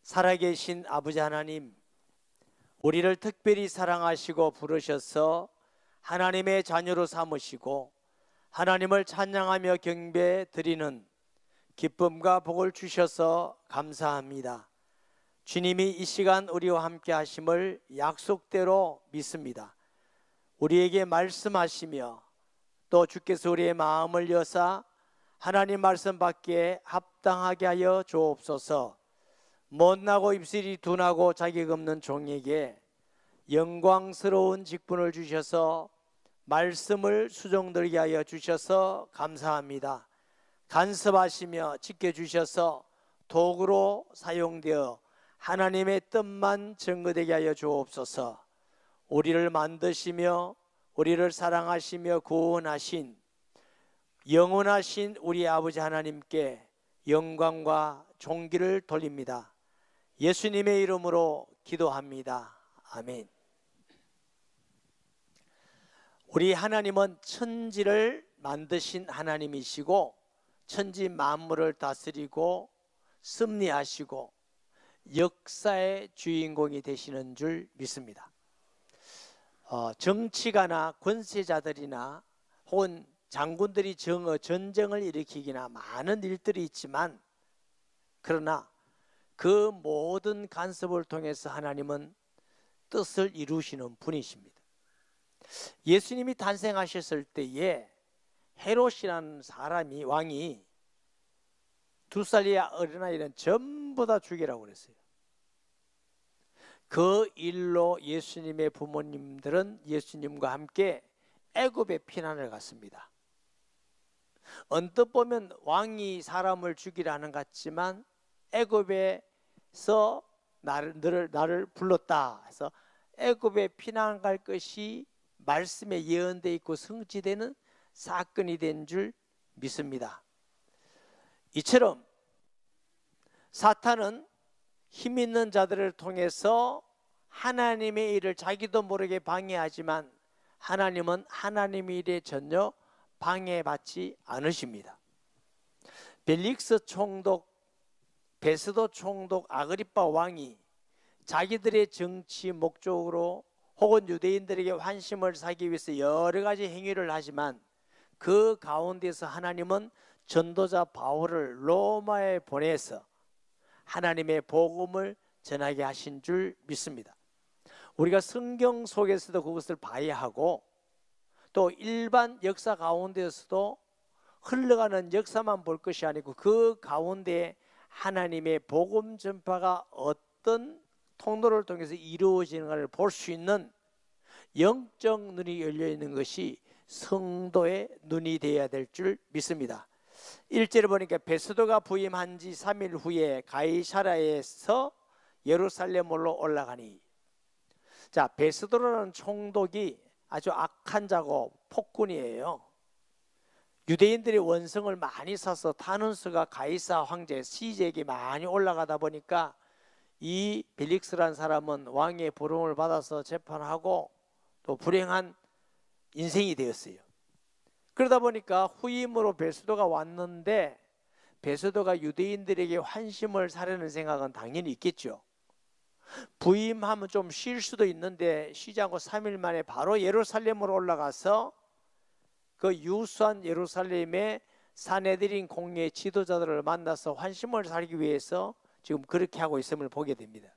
살아계신 아버지 하나님, 우리를 특별히 사랑하시고 부르셔서 하나님의 자녀로 삼으시고 하나님을 찬양하며 경배 드리는 기쁨과 복을 주셔서 감사합니다. 주님이 이 시간 우리와 함께 하심을 약속대로 믿습니다. 우리에게 말씀하시며 또 주께서 우리의 마음을 여사 하나님 말씀 받기에 합당하게 하여 주옵소서. 못나고 입술이 둔하고 자격 없는 종에게 영광스러운 직분을 주셔서 말씀을 수종들게 하여 주셔서 감사합니다. 간섭하시며 지켜주셔서 도구로 사용되어 하나님의 뜻만 증거되게 하여 주옵소서. 우리를 만드시며 우리를 사랑하시며 구원하신 영원하신 우리 아버지 하나님께 영광과 존귀를 돌립니다. 예수님의 이름으로 기도합니다. 아멘. 우리 하나님은 천지를 만드신 하나님이시고 천지 만물을 다스리고 섭리하시고 역사의 주인공이 되시는 줄 믿습니다. 정치가나 권세자들이나 혹은 장군들이 전쟁을 일으키기나 많은 일들이 있지만, 그러나 그 모든 간섭을 통해서 하나님은 뜻을 이루시는 분이십니다. 예수님이 탄생하셨을 때에 헤롯이라는 사람이, 왕이 2살 이하 어린아이는 전부 다 죽이라고 그랬어요. 그 일로 예수님의 부모님들은 예수님과 함께 애굽에 피난을 갔습니다. 언뜻 보면 왕이 사람을 죽이라는 것 같지만 애굽에서 나를 불렀다 해서 애굽에 피난 갈 것이 말씀에 예언되어 있고 성취되는 사건이 된 줄 믿습니다. 이처럼 사탄은 힘 있는 자들을 통해서 하나님의 일을 자기도 모르게 방해하지만 하나님은 하나님의 일에 전혀 방해받지 않으십니다. 벨릭스 총독, 베스도 총독, 아그리빠 왕이 자기들의 정치 목적으로 혹은 유대인들에게 환심을 사기 위해서 여러 가지 행위를 하지만 그 가운데서 하나님은 전도자 바울을 로마에 보내서 하나님의 복음을 전하게 하신 줄 믿습니다. 우리가 성경 속에서도 그것을 봐야 하고 또 일반 역사 가운데서도 흘러가는 역사만 볼 것이 아니고 그 가운데 하나님의 복음 전파가 어떤 통로를 통해서 이루어지는가를 볼 수 있는 영적 눈이 열려 있는 것이 성도의 눈이 되어야 될 줄 믿습니다. 1절에 보니까 베스도가 부임한 지 3일 후에 가이사랴에서 예루살렘으로 올라가니. 자, 베스도라는 총독이 아주 악한 자고 폭군이에요. 유대인들이 원성을 많이 사서 타누스가 가이사 황제 시제에게 많이 올라가다 보니까 이 벨릭스라는 사람은 왕의 부름을 받아서 재판하고 또 불행한 인생이 되었어요. 그러다 보니까 후임으로 베스도가 왔는데 베스도가 유대인들에게 환심을 사려는 생각은 당연히 있겠죠. 부임하면 좀 쉴 수도 있는데 쉬지 않고 3일 만에 바로 예루살렘으로 올라가서 그 유수한 예루살렘의 사내들인 공예 지도자들을 만나서 환심을 살기 위해서 지금 그렇게 하고 있음을 보게 됩니다.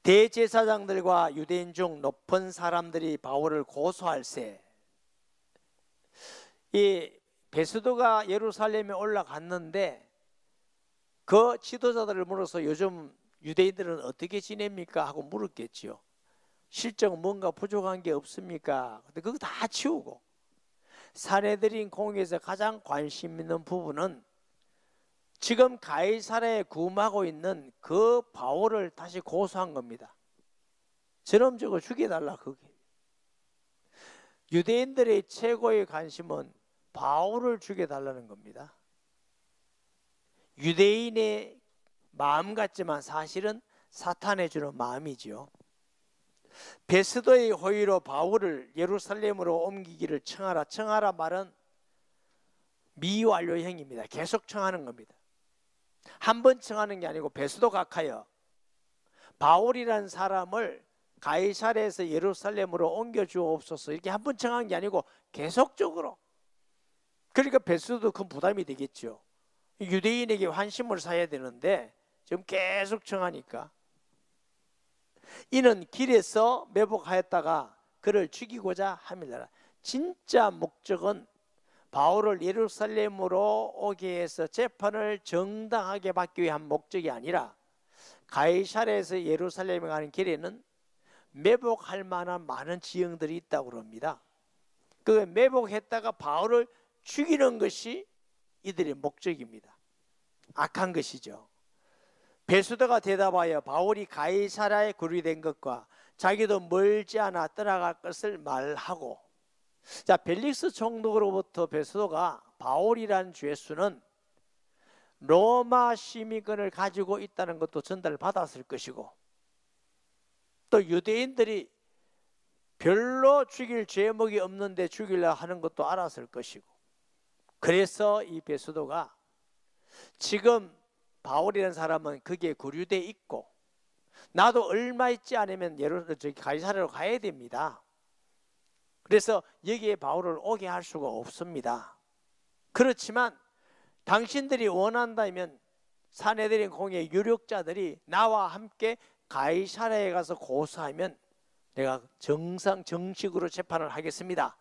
대제사장들과 유대인 중 높은 사람들이 바울을 고소할세, 이 베스도가 예루살렘에 올라갔는데 그 지도자들을 물어서 요즘 유대인들은 어떻게 지냅니까? 하고 물었겠지요. 실적 뭔가 부족한 게 없습니까? 근데 그거 다 치우고 사내들인 공회에서 가장 관심 있는 부분은 지금 가이사랴에 구음하고 있는 그 바울을 다시 고소한 겁니다. 저놈 저거 죽여달라. 그게 유대인들의 최고의 관심은 바울을 죽여달라는 겁니다. 유대인의 마음 같지만 사실은 사탄의 주는 마음이지요. 베스도의 호의로 바울을 예루살렘으로 옮기기를 청하라. 청하라 말은 미완료형입니다. 계속 청하는 겁니다. 한 번 청하는 게 아니고 베스도 각하여 바울이라는 사람을 가이사랴에서 예루살렘으로 옮겨 주옵소서 이렇게 한 번 청한 게 아니고 계속적으로. 그러니까 베스도도 큰 부담이 되겠죠. 유대인에게 환심을 사야 되는데 지금 계속 청하니까. 이는 길에서 매복하였다가 그를 죽이고자 함이라. 진짜 목적은 바울을 예루살렘으로 오게 해서 재판을 정당하게 받기 위한 목적이 아니라 가이사랴에서 예루살렘에 가는 길에는 매복할 만한 많은 지형들이 있다고 그럽니다. 그 매복했다가 바울을 죽이는 것이 이들의 목적입니다. 악한 것이죠. 베수도가 대답하여 바울이 가이사랴에 구류된 것과 자기도 멀지 않아 떠나갈 것을 말하고, 자, 벨릭스 총독으로부터 베수도가 바울이라는 죄수는 로마 시민권을 가지고 있다는 것도 전달을 받았을 것이고, 또 유대인들이 별로 죽일 죄목이 없는데 죽이려 하는 것도 알았을 것이고, 그래서 이 베수도가 지금 바울이라는 사람은 거기에 구류돼 있고 나도 얼마 있지 않으면 가이사랴로 가야 됩니다. 그래서 여기에 바울을 오게 할 수가 없습니다. 그렇지만 당신들이 원한다면 사내들인 공의 유력자들이 나와 함께 가이사랴에 가서 고소하면 내가 정식으로 재판을 하겠습니다.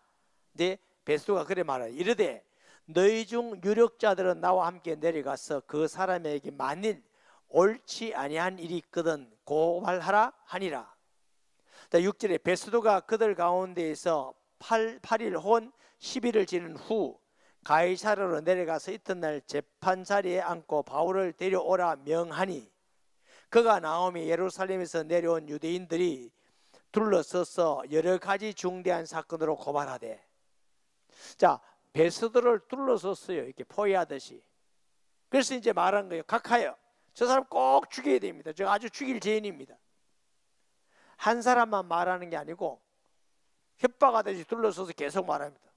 근데 베스도가 그래 말하여 이르되 너희 중 유력자들은 나와 함께 내려가서 그 사람에게 만일 옳지 아니한 일이 있거든 고발하라 하니라. 6절에 베스도가 그들 가운데에서 8일 혹은 10일을 지난 후 가이사랴로 내려가서 이튿날 재판 자리에 앉고 바울을 데려오라 명하니 그가 나오며 예루살렘에서 내려온 유대인들이 둘러서서 여러 가지 중대한 사건으로 고발하되, 자, 베스도를 둘러섰어요. 이렇게 포위하듯이. 그래서 이제 말한 거예요. 각하여 저 사람 꼭 죽여야 됩니다. 저 아주 죽일 죄인입니다. 한 사람만 말하는 게 아니고 협박하듯이 둘러서서 계속 말합니다.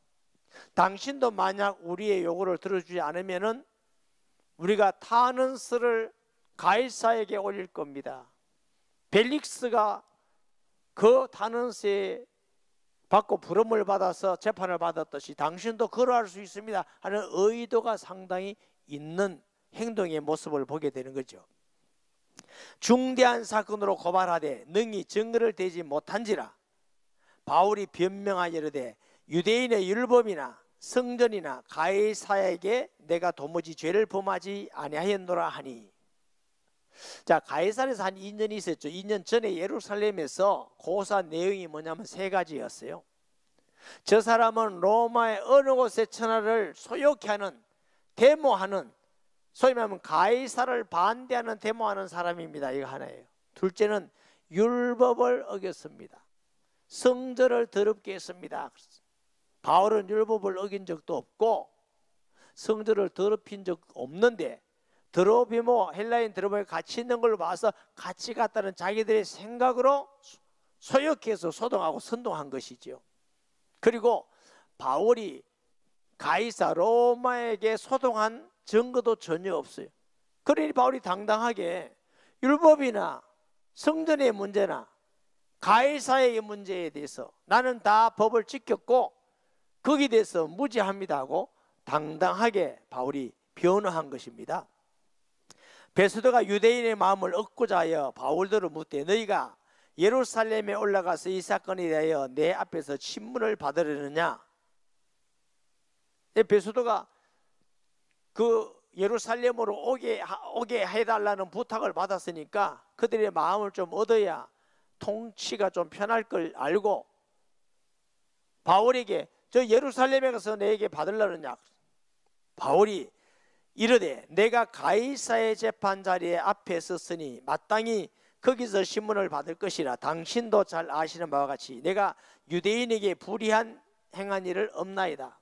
당신도 만약 우리의 요구를 들어주지 않으면은 우리가 타는스를 가이사에게 올릴 겁니다. 벨릭스가 그 타는스에 받고 부름을 받아서 재판을 받았듯이 당신도 그러할 수 있습니다 하는 의도가 상당히 있는 행동의 모습을 보게 되는 거죠. 중대한 사건으로 고발하되 능히 증거를 대지 못한지라. 바울이 변명하여 이르되 유대인의 율법이나 성전이나 가이사에게 내가 도무지 죄를 범하지 아니하였노라 하니. 자, 가이사랴에서 한 2년 있었죠. 2년 전에 예루살렘에서 고소한 내용이 뭐냐면 3가지였어요. 저 사람은 로마의 어느 곳의 천하를 소욕케 하는, 데모하는, 소위 말하면 가이사를 반대하는 데모하는 사람입니다. 이거 하나예요. 둘째는 율법을 어겼습니다. 성전을 더럽게 했습니다. 바울은 율법을 어긴 적도 없고 성전을 더럽힌 적 없는데 드로비모, 헬라인 드로비모 같이 있는 걸 봐서 같이 갔다는 자기들의 생각으로 소욕해서 소동하고 선동한 것이죠. 그리고 바울이 가이사 로마에게 소동한 증거도 전혀 없어요. 그러니 바울이 당당하게 율법이나 성전의 문제나 가이사의 문제에 대해서 나는 다 법을 지켰고 거기에 대해서 무죄합니다 하고 당당하게 바울이 변호한 것입니다. 베스도가 유대인의 마음을 얻고자 하여 바울들을 묻되 너희가 예루살렘에 올라가서 이 사건에 대하여 내 앞에서 신문을 받으려느냐. 베스도가 그 예루살렘으로 오게 해달라는 부탁을 받았으니까 그들의 마음을 좀 얻어야 통치가 좀 편할 걸 알고 바울에게 저 예루살렘에 가서 내게 받으려느냐. 바울이 이르되 내가 가이사의 재판 자리에 앞에 섰으니 마땅히 거기서 신문을 받을 것이라. 당신도 잘 아시는 바와 같이 내가 유대인에게 불의한 행한 일을 없나이다.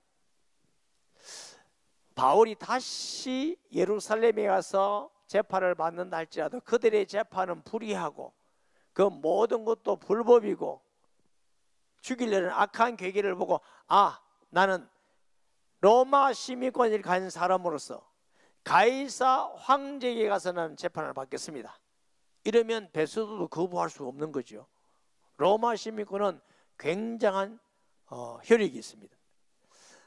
바울이 다시 예루살렘에 가서 재판을 받는다 할지라도 그들의 재판은 불의하고 그 모든 것도 불법이고 죽이려는 악한 계기를 보고 나는 로마 시민권을 가진 사람으로서 가이사 황제에게 가서 나는 재판을 받겠습니다. 이러면 베스도도 거부할 수 없는 거죠. 로마 시민권은 굉장한 혈육이 있습니다.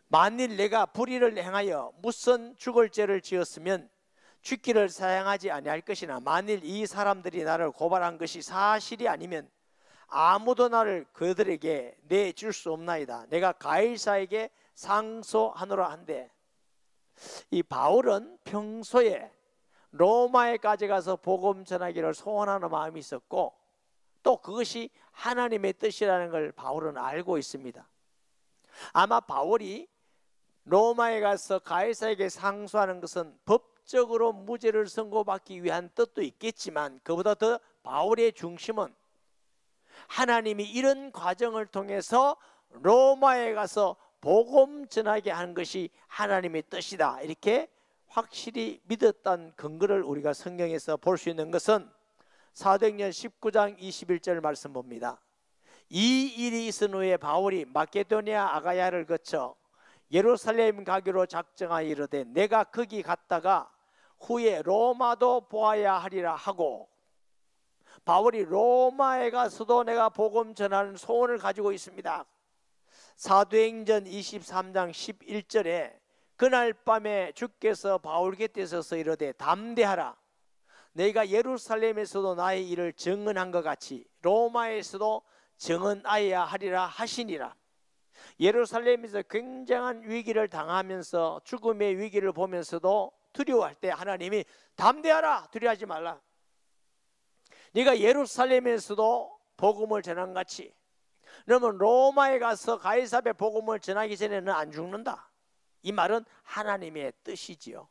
만일 내가 불의를 행하여 무슨 죽을 죄를 지었으면 죽기를 사양하지 아니할 것이나 만일 이 사람들이 나를 고발한 것이 사실이 아니면 아무도 나를 그들에게 내줄 수 없나이다. 내가 가이사에게 상소하노라 한데, 이 바울은 평소에 로마에까지 가서 복음 전하기를 소원하는 마음이 있었고 또 그것이 하나님의 뜻이라는 걸 바울은 알고 있습니다. 아마 바울이 로마에 가서 가이사에게 상소하는 것은 법적으로 무죄를 선고받기 위한 뜻도 있겠지만 그보다 더 바울의 중심은 하나님이 이런 과정을 통해서 로마에 가서 복음 전하게 하는 것이 하나님의 뜻이다, 이렇게 확실히 믿었던 근거를 우리가 성경에서 볼 수 있는 것은 사도행전 19장 21절 말씀 봅니다. 이 일이 있은 후에 바울이 마케도니아 아가야를 거쳐 예루살렘 가기로 작정하여 이르되 내가 거기 갔다가 후에 로마도 보아야 하리라 하고, 바울이 로마에 가서도 내가 복음 전하는 소원을 가지고 있습니다. 사도행전 23장 11절에 그날 밤에 주께서 바울 곁에 서서 이르되 담대하라, 내가 예루살렘에서도 나의 일을 증언한 것 같이 로마에서도 증언하여야 하리라 하시니라. 예루살렘에서 굉장한 위기를 당하면서 죽음의 위기를 보면서도 두려워할 때 하나님이 담대하라, 두려워하지 말라, 네가 예루살렘에서도 복음을 전한 같이 그러면 로마에 가서 가이사랴에 복음을 전하기 전에는 안 죽는다. 이 말은 하나님의 뜻이지요.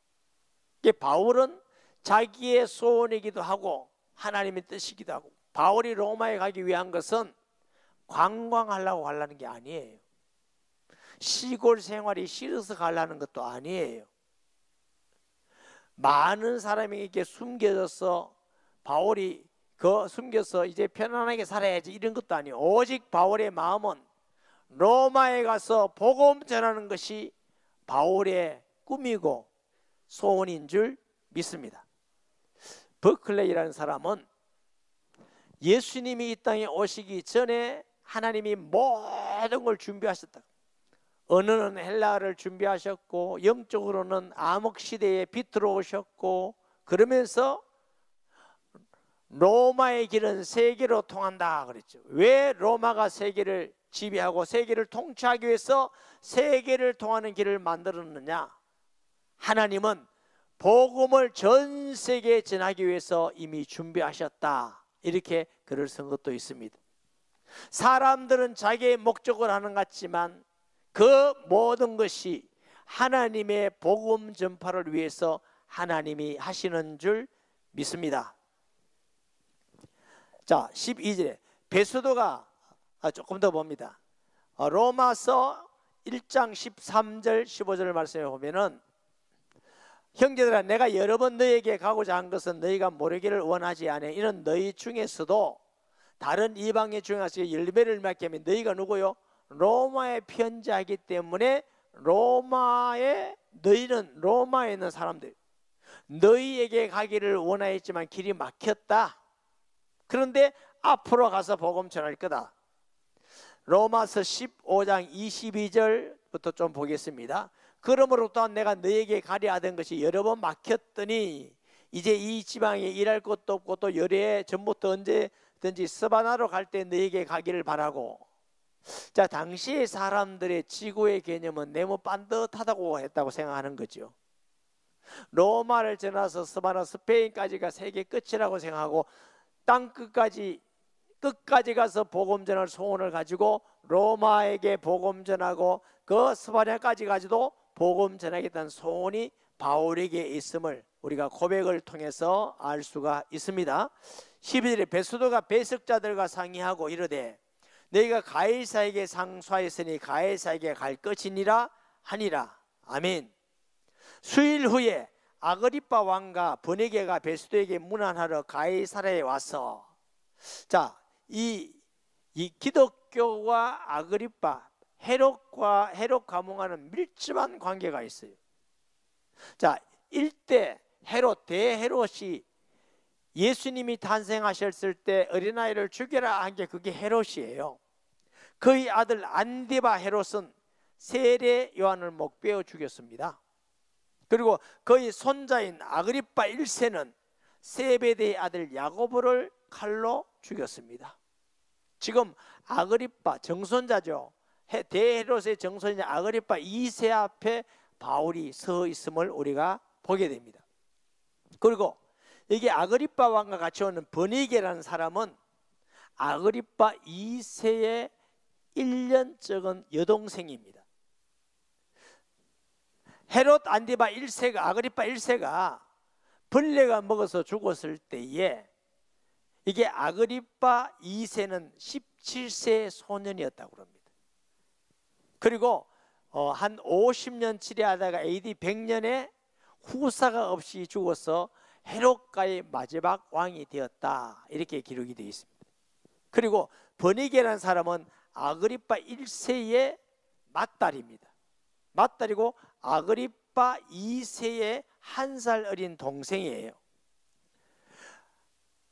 바울은 자기의 소원이기도 하고 하나님의 뜻이기도 하고, 바울이 로마에 가기 위한 것은 관광하려고 가려는 게 아니에요. 시골 생활이 싫어서 가려는 것도 아니에요. 많은 사람에게 숨겨져서 바울이 숨겨서 이제 편안하게 살아야지 이런 것도 아니에요. 오직 바울의 마음은 로마에 가서 복음 전하는 것이 바울의 꿈이고 소원인 줄 믿습니다. 버클레이라는 사람은 예수님이 이 땅에 오시기 전에 하나님이 모든 걸 준비하셨다. 언어는 헬라어를 준비하셨고 영적으로는 암흑시대에 빛으로 오셨고, 그러면서 로마의 길은 세계로 통한다 그랬죠. 왜 로마가 세계를 지배하고 세계를 통치하기 위해서 세계를 통하는 길을 만들었느냐? 하나님은 복음을 전 세계에 전하기 위해서 이미 준비하셨다, 이렇게 글을 쓴 것도 있습니다. 사람들은 자기의 목적을 하는 것 같지만 그 모든 것이 하나님의 복음 전파를 위해서 하나님이 하시는 줄 믿습니다. 자, 12절에 베스도가 조금 더 봅니다. 로마서 1장 13절 15절 말씀에 보면은, 형제들아 내가 여러 번 너희에게 가고자 한 것은 너희가 모르기를 원하지 않아. 이는 너희 중에서도 다른 이방인 중에서 열매를 맺게 하면 너희가 누구요? 로마에 편지하기 때문에 너희는 로마에 있는 사람들, 너희에게 가기를 원하였지만 길이 막혔다. 그런데 앞으로 가서 복음 전할 거다. 로마서 15장 22절부터 좀 보겠습니다. 그러므로 또한 내가 너희에게 가려 하던 것이 여러 번 막혔더니 이제 이 지방에 일할 것도 없고 또 열애 전부터 언제든지 스바나로 갈 때 너희에게 가기를 바라고. 자, 당시의 사람들의 지구의 개념은 네모 반듯하다고 했다고 생각하는 거죠. 로마를 지나서 스바나 스페인까지가 세계 끝이라고 생각하고 땅 끝까지 가서 복음 전할 소원을 가지고 로마에게 복음 전하고 그 스바냐까지 가지도 복음 전하겠다는 소원이 바울에게 있음을 우리가 고백을 통해서 알 수가 있습니다. 12절에 베스도가 배석자들과 상의하고 이르되 너희가 가이사에게 상소하였으니 가이사에게 갈 것이니라 하니라. 아멘. 수일 후에 아그리빠 왕과 버니게가 베스도에게 문안하러 가이사랴에 와서, 자, 이 기독교와 아그리빠, 헤롯 가문과는 밀접한 관계가 있어요. 자, 1대 헤롯, 대헤롯이 예수님이 탄생하셨을 때 어린아이를 죽여라 한 게 그게 헤롯이에요. 그의 아들 안디바 헤롯은 세례 요한을 목베어 죽였습니다. 그리고 그의 손자인 아그리파 1세는 세베대의 아들 야고보를 칼로 죽였습니다. 지금 아그리파 정손자죠. 대헤롯의 정손자 아그리파 2세 앞에 바울이 서 있음을 우리가 보게 됩니다. 그리고 여기 아그리파 왕과 같이 오는 버니게라는 사람은 아그리파 2세의 1년 적은 여동생입니다. 헤롯 안디바 1세가 아그리파 1세가 벌레가 먹어서 죽었을 때에 이게 아그리파 2세는 17세의 소년이었다고 합니다. 그리고 한 50년 치레하다가 AD 100년에 후사가 없이 죽어서 헤롯가의 마지막 왕이 되었다, 이렇게 기록이 되어 있습니다. 그리고 버니게라는 사람은 아그리파 1세의 맏딸입니다. 맏딸이고 아그리파 2세의 1살 어린 동생이에요.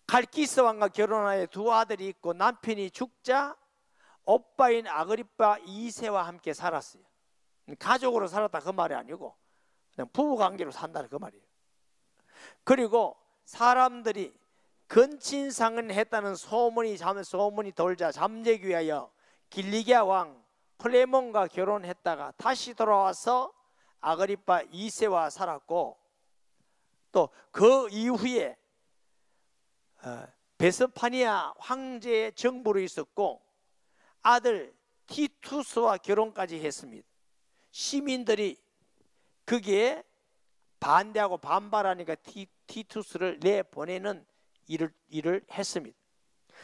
갈기스 왕과 결혼하여 두 아들이 있고 남편이 죽자 오빠인 아그리파 2세와 함께 살았어요. 가족으로 살았다 그 말이 아니고 그냥 부부관계로 산다는 그 말이에요. 그리고 사람들이 근친상은 했다는 소문이 돌자 잠재기 위하여 길리기아 왕 플레몬과 결혼했다가 다시 돌아와서 아그리파 2세와 살았고, 또 그 이후에 베스파니아 황제의 정부로 있었고 아들 티투스와 결혼까지 했습니다. 시민들이 거기에 반대하고 반발하니까 티투스를 내보내는 일을 했습니다.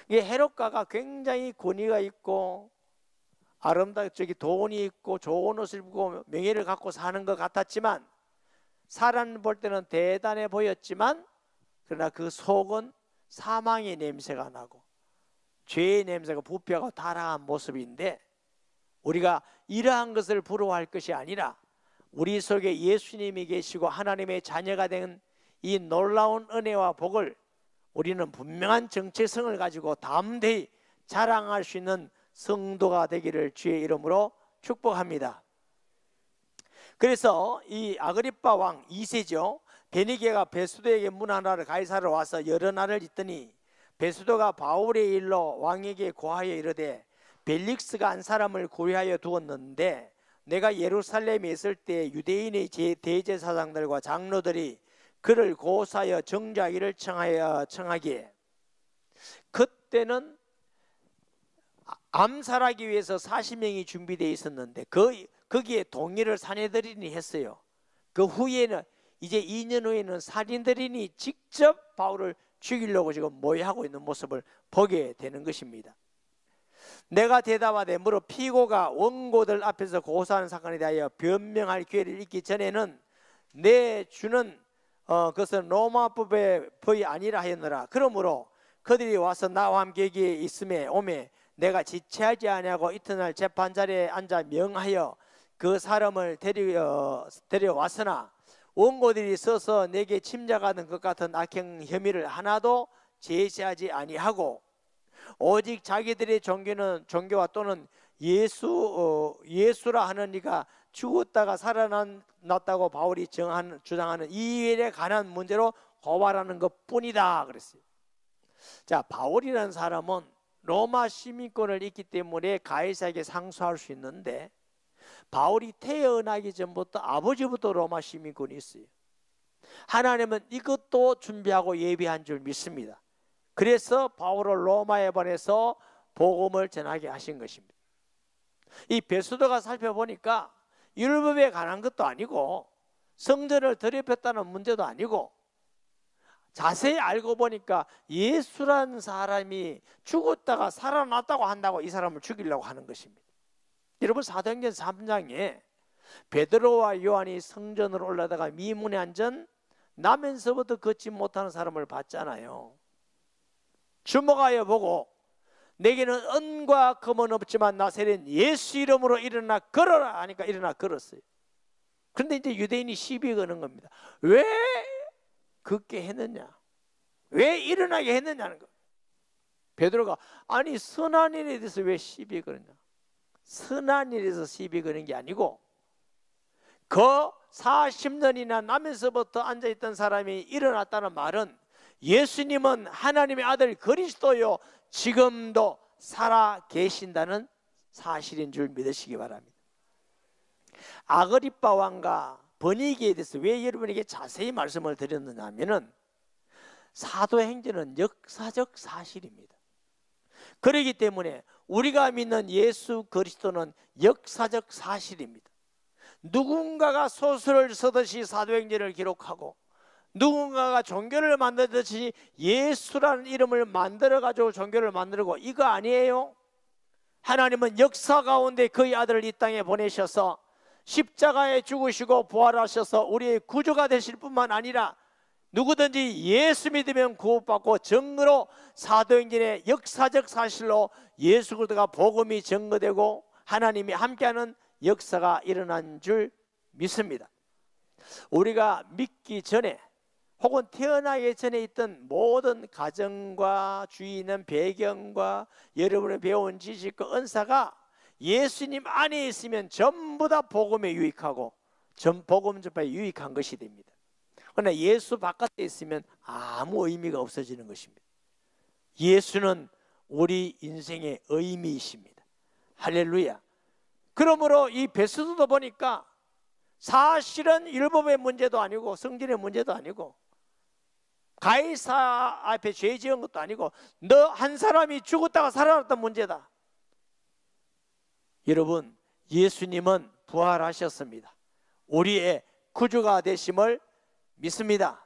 이게 헤롯가가 굉장히 권위가 있고 아름답게 돈이 있고 좋은 옷을 입고 명예를 갖고 사는 것 같았지만, 사람 볼 때는 대단해 보였지만 그러나 그 속은 사망의 냄새가 나고 죄의 냄새가 부패하고 타락한 모습인데, 우리가 이러한 것을 부러워할 것이 아니라 우리 속에 예수님이 계시고 하나님의 자녀가 된 이 놀라운 은혜와 복을 우리는 분명한 정체성을 가지고 담대히 자랑할 수 있는 성도가 되기를 주의 이름으로 축복합니다. 그래서 이 아그리파 왕 2세죠. 베니게가 베수도에게 문하나를 가이사르 와서 여러 날을 있더니 베수도가 바울의 일로 왕에게 고하여 이르되 벨릭스가 한 사람을 구해하여 두었는데 내가 예루살렘에 있을 때 유대인의 대제사장들과 장로들이 그를 고사하여 정죄하기를 청하기에, 그때는 암살하기 위해서 40명이 준비되어 있었는데 거기에 동의를 사내들인이 했어요. 그 후에는 이제 2년 후에는 살인들인이 직접 바울을 죽이려고 지금 모의하고 있는 모습을 보게 되는 것입니다. 내가 대답하되 무릇 피고가 원고들 앞에서 고소하는 사건에 대하여 변명할 기회를 있기 전에는 내 주는 그것은 로마법의 법이 아니라 하였느라. 그러므로 그들이 와서 나와 함께 여기에 있음에 오매 내가 지체하지 아니하고 이튿날 재판자리에 앉아 명하여 그 사람을 데려왔으나 원고들이 서서 내게 침략하는 것 같은 악행 혐의를 하나도 제시하지 아니하고 오직 자기들의 종교와 또는 예수라 하는 이가 죽었다가 살아났다고 바울이 주장하는 이 일에 관한 문제로 고발하는 것뿐이다 그랬어요. 자, 바울이라는 사람은 로마 시민권을 있기 때문에 가이사에게 상소할 수 있는데, 바울이 태어나기 전부터 아버지부터 로마 시민권이 있어요. 하나님은 이것도 준비하고 예비한 줄 믿습니다. 그래서 바울을 로마에 보내서 복음을 전하게 하신 것입니다. 이 베수도가 살펴보니까 율법에 관한 것도 아니고 성전을 더럽혔다는 문제도 아니고, 자세히 알고 보니까 예수라는 사람이 죽었다가 살아났다고 한다고 이 사람을 죽이려고 하는 것입니다. 여러분, 사도행전 3장에 베드로와 요한이 성전으로 올라다가 미문에 앉은 나면서부터 걷지 못하는 사람을 봤잖아요. 주목하여 보고 내게는 은과 금은 없지만 나세린 예수 이름으로 일어나 걸어라 하니까 일어나 걸었어요. 그런데 이제 유대인이 시비 거는 겁니다. 왜 그렇게 했느냐? 왜 일어나게 했느냐는 거. 베드로가 아니 선한 일에 대해서 왜 시비 거느냐? 선한 일에서 시비 거는 게 아니고 그 40년이나 나면서부터 앉아있던 사람이 일어났다는 말은 예수님은 하나님의 아들 그리스도요 지금도 살아 계신다는 사실인 줄 믿으시기 바랍니다. 아그리빠 왕과 버니게에 대해서 왜 여러분에게 자세히 말씀을 드렸느냐 하면은 사도행전은 역사적 사실입니다. 그렇기 때문에 우리가 믿는 예수 그리스도는 역사적 사실입니다. 누군가가 소설을 쓰듯이 사도행전을 기록하고 누군가가 종교를 만들듯이 예수라는 이름을 만들어가지고 종교를 만들고 이거 아니에요. 하나님은 역사 가운데 그의 아들을 이 땅에 보내셔서 십자가에 죽으시고 부활하셔서 우리의 구주가 되실 뿐만 아니라 누구든지 예수 믿으면 구원받고 증거로 사도행전의 역사적 사실로 예수 그리스도가 복음이 증거되고 하나님이 함께하는 역사가 일어난 줄 믿습니다. 우리가 믿기 전에 혹은 태어나기 전에 있던 모든 가정과 주위에 있는 배경과 여러분의 배운 지식과 은사가 예수님 안에 있으면 전부 다 복음에 유익하고 복음 전파에 유익한 것이 됩니다. 그러나 예수 바깥에 있으면 아무 의미가 없어지는 것입니다. 예수는 우리 인생의 의미이십니다. 할렐루야. 그러므로 이 베스도도 보니까 사실은 율법의 문제도 아니고 성전의 문제도 아니고 가이사 앞에 죄 지은 것도 아니고 너 한 사람이 죽었다가 살아났던 문제다. 여러분, 예수님은 부활하셨습니다. 우리의 구주가 되심을 믿습니다.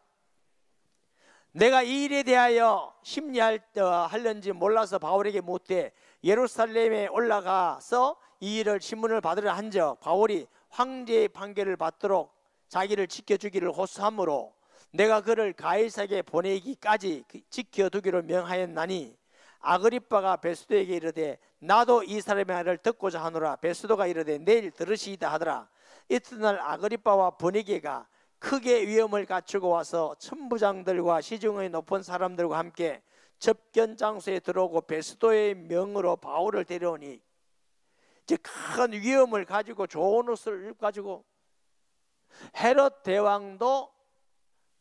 내가 이 일에 대하여 심리할는지 몰라서 바울에게 묻되 예루살렘에 올라가서 이 일을 신문을 받으려 한적 바울이 황제의 판결을 받도록 자기를 지켜주기를 호소하므로 내가 그를 가이사에게 보내기까지 지켜두기로 명하였나니 아그리빠가 베스도에게 이르되 나도 이 사람의 말을 듣고자 하노라. 베스도가 이르되 내일 들으시이다 하더라. 이튿날 아그리빠와 버니게가 크게 위험을 갖추고 와서 천부장들과 시중의 높은 사람들과 함께 접견 장소에 들어오고 베스도의 명으로 바울을 데려오니 이제 큰 위험을 가지고 좋은 옷을 가지고 헤롯 대왕도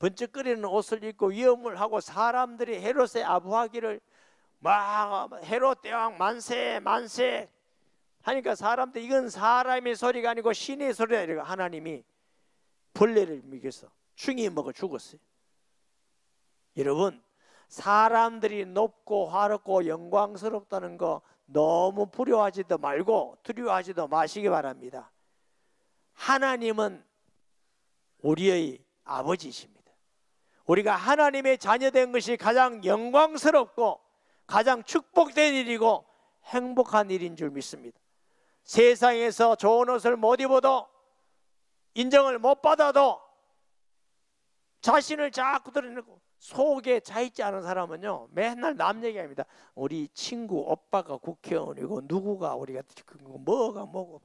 번쩍거리는 옷을 입고 위험을 하고 사람들이 헤롯에 아부하기를 막 헤롯 대왕 만세 만세 하니까 사람들이 이건 사람의 소리가 아니고 신의 소리다 이러고 하나님이 벌레를 먹여서 충이 먹어 죽었어요. 여러분, 사람들이 높고 화렵고 영광스럽다는 거 너무 부러워하지도 말고 두려워하지도 마시기 바랍니다. 하나님은 우리의 아버지이십니다. 우리가 하나님의 자녀된 것이 가장 영광스럽고 가장 축복된 일이고 행복한 일인 줄 믿습니다. 세상에서 좋은 옷을 못 입어도 인정을 못 받아도 자신을 자꾸 드러내고 속에 차있지 않은 사람은요 맨날 남 얘기합니다. 우리 친구 오빠가 국회의원이고 누구가 우리가 뭐가 뭐고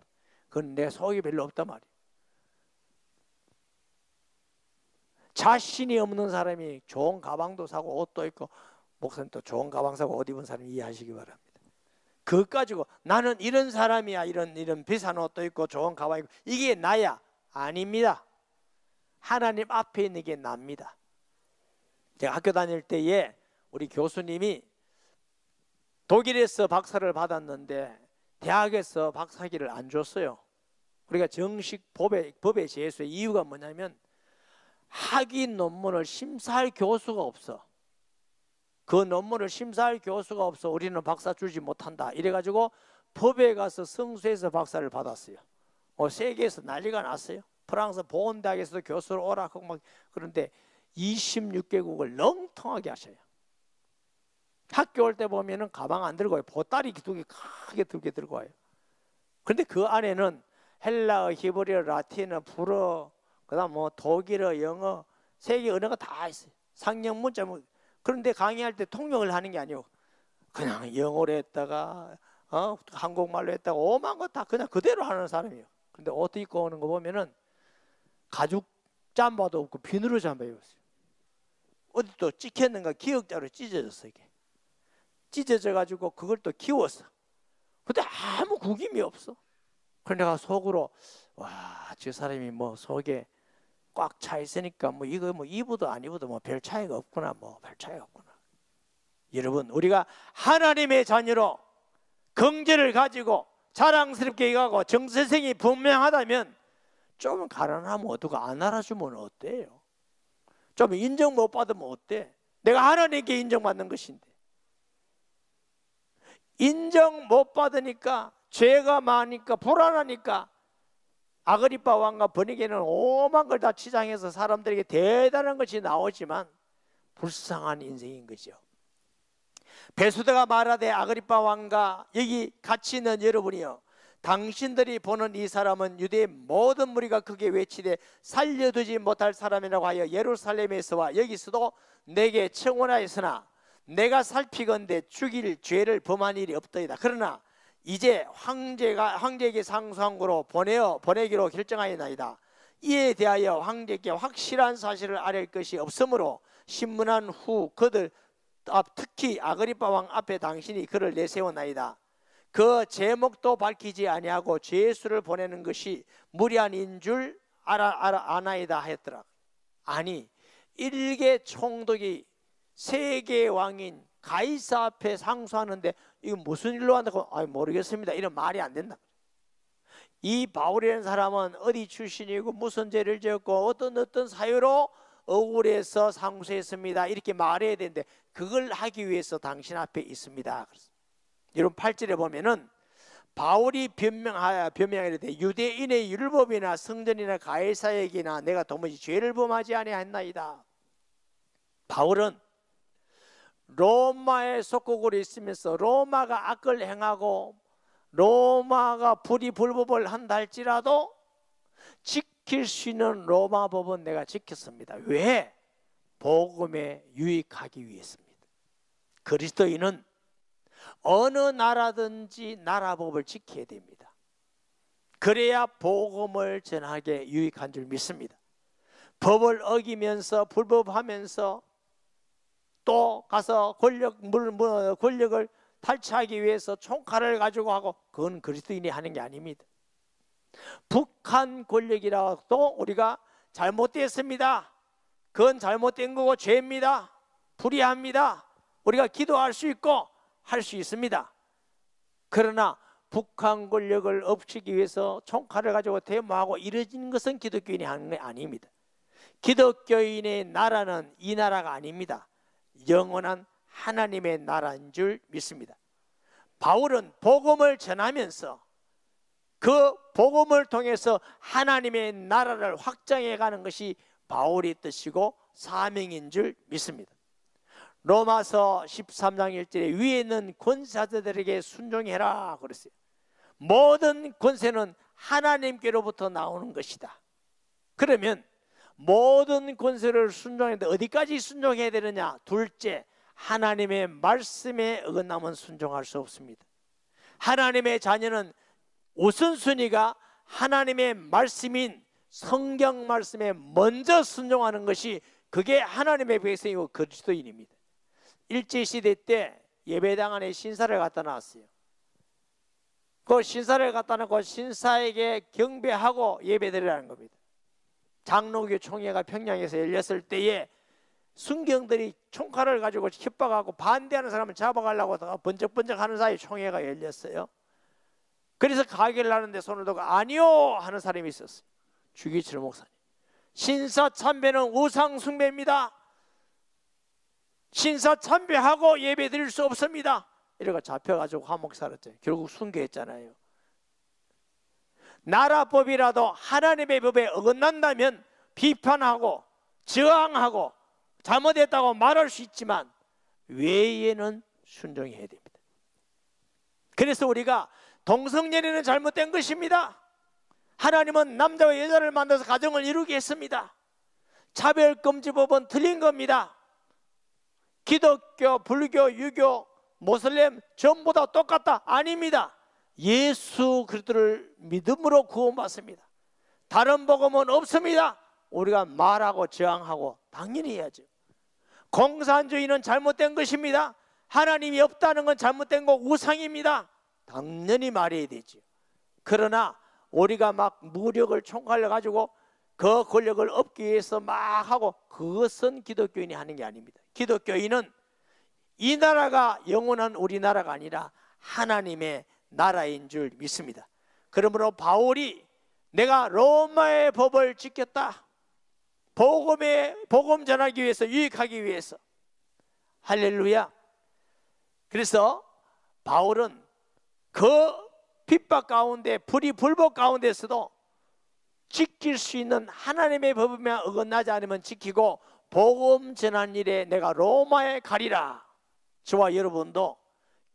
그건 내 속이 별로 없단 말이에요. 자신이 없는 사람이 좋은 가방도 사고 옷도 입고 목사님 또 좋은 가방 사고 옷 입은 사람 이해하시기 바랍니다. 그거 가지고 나는 이런 사람이야 이런 비싼 옷도 입고 좋은 가방 입고 이게 나야. 아닙니다. 하나님 앞에 있는 게 납니다. 제가 학교 다닐 때에 우리 교수님이 독일에서 박사를 받았는데 대학에서 박사학위를 안 줬어요. 우리가 정식 법에 제수의 이유가 뭐냐면 학위 논문을 심사할 교수가 없어. 그 논문을 심사할 교수가 없어 우리는 박사 주지 못한다. 이래가지고 법에 가서 성수해서 박사를 받았어요. 세계에서 난리가 났어요. 프랑스 보온대학에서도 교수를 오라고 막 그런데 26개국을 렁텅하게 하셔요. 학교 올 때 보면은 가방 안 들고 와요. 보따리 두 개 크게 들고 와요. 그런데 그 안에는 헬라어, 히브리어, 라틴어, 불어, 그다음 뭐 독일어, 영어, 세계 언어가 다 있어요. 상형 문자 뭐 그런데 강의할 때 통역을 하는 게 아니고 그냥 영어로 했다가 한국말로 했다가 오만 거 다 그냥 그대로 하는 사람이에요. 근데 옷 입고 오는 거 보면은 가죽 잠바도 없고 비누로 잠바 입었어요. 어디 또 찍혔는가 기역자로 찢어졌어. 이게 찢어져 가지고 그걸 또 기웠어. 근데 아무 구김이 없어. 그래서 내가 속으로 와, 저 사람이 뭐 속에 꽉 차 있으니까 뭐 이거 뭐 입어도 안 입어도 뭐 별 차이가 없구나, 뭐 별 차이가 없구나. 여러분, 우리가 하나님의 자녀로 긍지를 가지고 자랑스럽게 가고 정체성이 분명하다면 좀 가난하면 어떡하, 안 알아주면 어때요? 좀 인정 못 받으면 어때? 내가 하나님께 인정받는 것인데 인정 못 받으니까 죄가 많으니까 불안하니까 아그리빠 왕과 버니게는 오만 걸 다 치장해서 사람들에게 대단한 것이 나오지만 불쌍한 인생인 거죠. 베수다가 말하되 아그리빠 왕과 여기 같이 있는 여러분이요, 당신들이 보는 이 사람은 유대의 모든 무리가 크게 외치되 살려두지 못할 사람이라고 하여 예루살렘에서와 여기서도 내게 청원하였으나 내가 살피건대 죽일 죄를 범한 일이 없더이다. 그러나 이제 황제에게 상소한 거로 보내기로 결정하였나이다. 이에 대하여 황제께 확실한 사실을 아랠 것이 없으므로 신문한 후 그들 특히 아그리빠 왕 앞에 당신이 그를 내세웠나이다. 그 제목도 밝히지 아니하고 죄수를 보내는 것이 무리한인 줄 아나이다 하였더라. 아니, 일개 총독이 세계 왕인 가이사 앞에 상소하는데 이거 무슨 일로 한다고? 모르겠습니다. 이런 말이 안 된다. 이 바울이라는 사람은 어디 출신이고 무슨 죄를 지었고 어떤 사유로 억울해서 상소했습니다. 이렇게 말해야 되는데 그걸 하기 위해서 당신 앞에 있습니다. 여러분 8절에 보면은 바울이 변명하되 유대인의 율법이나 성전이나 가이사에게나 내가 도무지 죄를 범하지 아니하였나이다. 바울은 로마의 속국으로 있으면서 로마가 악을 행하고 로마가 불법을 한다 할지라도 지킬 수 있는 로마 법은 내가 지켰습니다. 왜? 복음에 유익하기 위해서입니다. 그리스도인은 어느 나라든지 나라 법을 지켜야 됩니다. 그래야 복음을 전하게 유익한 줄 믿습니다. 법을 어기면서 불법하면서 또 가서 권력을 탈취하기 위해서 총칼을 가지고 하고, 그건 그리스도인이 하는 게 아닙니다. 북한 권력이라도 우리가 잘못됐습니다. 그건 잘못된 거고 죄입니다. 불의합니다. 우리가 기도할 수 있고 할 수 있습니다. 그러나 북한 권력을 없애기 위해서 총칼을 가지고 데모하고 이뤄진 것은 기독교인이 하는 게 아닙니다. 기독교인의 나라는 이 나라가 아닙니다. 영원한 하나님의 나라인 줄 믿습니다. 바울은 복음을 전하면서 그 복음을 통해서 하나님의 나라를 확장해 가는 것이 바울의 뜻이고 사명인 줄 믿습니다. 로마서 13장 1절에 위에 있는 권사들에게 순종해라 그랬어요. 모든 권세는 하나님께로부터 나오는 것이다. 그러면 모든 권세를 순종했는데 어디까지 순종해야 되느냐? 둘째, 하나님의 말씀에 어긋나면 순종할 수 없습니다. 하나님의 자녀는 우선순위가 하나님의 말씀인 성경 말씀에 먼저 순종하는 것이, 그게 하나님의 백성이고 그리스도인입니다. 일제시대 때 예배당 안에 신사를 갖다 놨어요. 그 신사를 갖다 놓고 신사에게 경배하고 예배드리라는 겁니다. 장로교 총회가 평양에서 열렸을 때에 순경들이 총칼을 가지고 협박하고 반대하는 사람을 잡아가려고 번쩍번쩍 하는 사이에 총회가 열렸어요. 그래서 가게를 하는데 손을 들고 아니요 하는 사람이 있었어요. 주기철 목사님, 신사 참배는 우상 숭배입니다. 신사 참배하고 예배 드릴 수 없습니다. 이러고 잡혀가지고 감옥 살았죠. 결국 순교했잖아요. 나라법이라도 하나님의 법에 어긋난다면 비판하고 저항하고 잘못했다고 말할 수 있지만 외에는 순종해야 됩니다. 그래서 우리가 동성연애는 잘못된 것입니다. 하나님은 남자와 여자를 만나서 가정을 이루게 했습니다. 차별금지법은 틀린 겁니다. 기독교, 불교, 유교, 모슬렘 전부 다 똑같다? 아닙니다. 예수 그리스도를 믿음으로 구원받습니다. 다른 복음은 없습니다. 우리가 말하고 저항하고 당연히 해야죠. 공산주의는 잘못된 것입니다. 하나님이 없다는 건 잘못된 거 우상입니다. 당연히 말해야 되죠. 그러나 우리가 막 무력을 총괄해 가지고 그 권력을 얻기 위해서 막 하고, 그것은 기독교인이 하는 게 아닙니다. 기독교인은 이 나라가 영원한 우리나라가 아니라 하나님의 나라인 줄 믿습니다. 그러므로 바울이 내가 로마의 법을 지켰다, 복음 전하기 위해서, 유익하기 위해서. 할렐루야. 그래서 바울은 그 핍박 가운데, 불법 가운데서도 지킬 수 있는 하나님의 법에만 어긋나지 않으면 지키고, 복음 전한 일에 내가 로마에 가리라. 저와 여러분도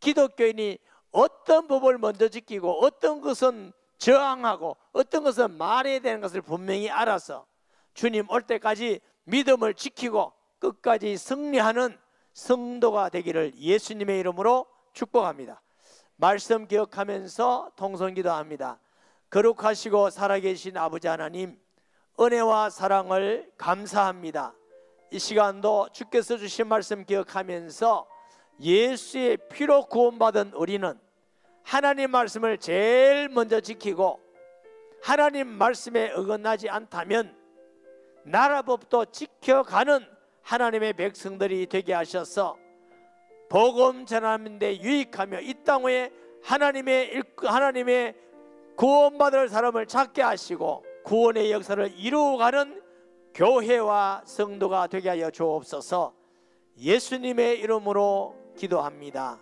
기독교인이 어떤 법을 먼저 지키고 어떤 것은 저항하고 어떤 것은 말해야 되는 것을 분명히 알아서 주님 올 때까지 믿음을 지키고 끝까지 승리하는 성도가 되기를 예수님의 이름으로 축복합니다. 말씀 기억하면서 통성기도합니다. 거룩하시고 살아계신 아버지 하나님, 은혜와 사랑을 감사합니다. 이 시간도 주께서 주신 말씀 기억하면서 예수의 피로 구원받은 우리는 하나님 말씀을 제일 먼저 지키고, 하나님 말씀에 어긋나지 않다면 나라법도 지켜가는 하나님의 백성들이 되게 하셔서 복음 전하는 데 유익하며 이 땅 위에 하나님의 구원받을 사람을 찾게 하시고 구원의 역사를 이루어가는 교회와 성도가 되게 하여 주옵소서. 예수님의 이름으로 기도합니다.